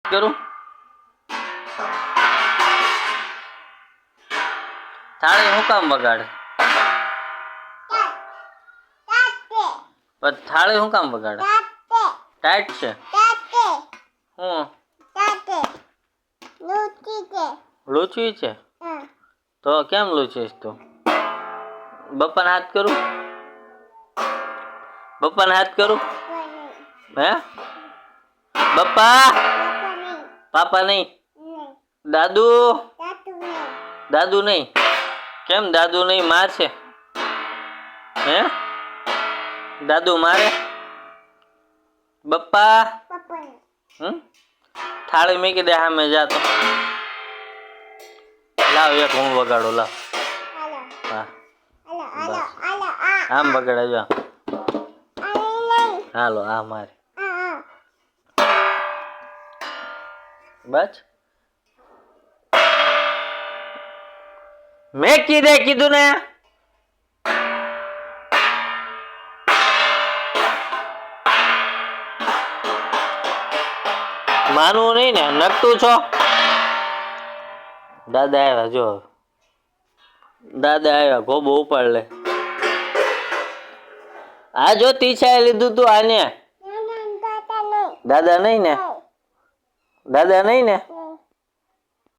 કરું થાળી હું કામ બગાડે? પણ થાળી હું કામ બગાડે? ટાઈટ છે હું લૂચી છે તો કેમ લૂચીશ તું? બપ્પાને હાથ કરું? બપ્પાને હાથ કરું? હે બપ્પા? પાપા નહીં? દાદુ? દાદુ નહીં? કેમ દાદુ નહીં? માં છે હે? દાદુ મારે? બપ્પા થાળી મૂકી દે સામે જા તો. લાવ એક હું વગાડો લાવ. હા આમ બગાડે જો. હાલો આ મારે બસ મેં કીધું ને. માનવું નહીં ને નકતું છો. દાદા આવ્યા જો દાદા આવ્યા ગોબો ઉપાડ લે. આ જો તીછાએ લીધું તું આને. દાદા નહીં ને? દાદા નહીં ને?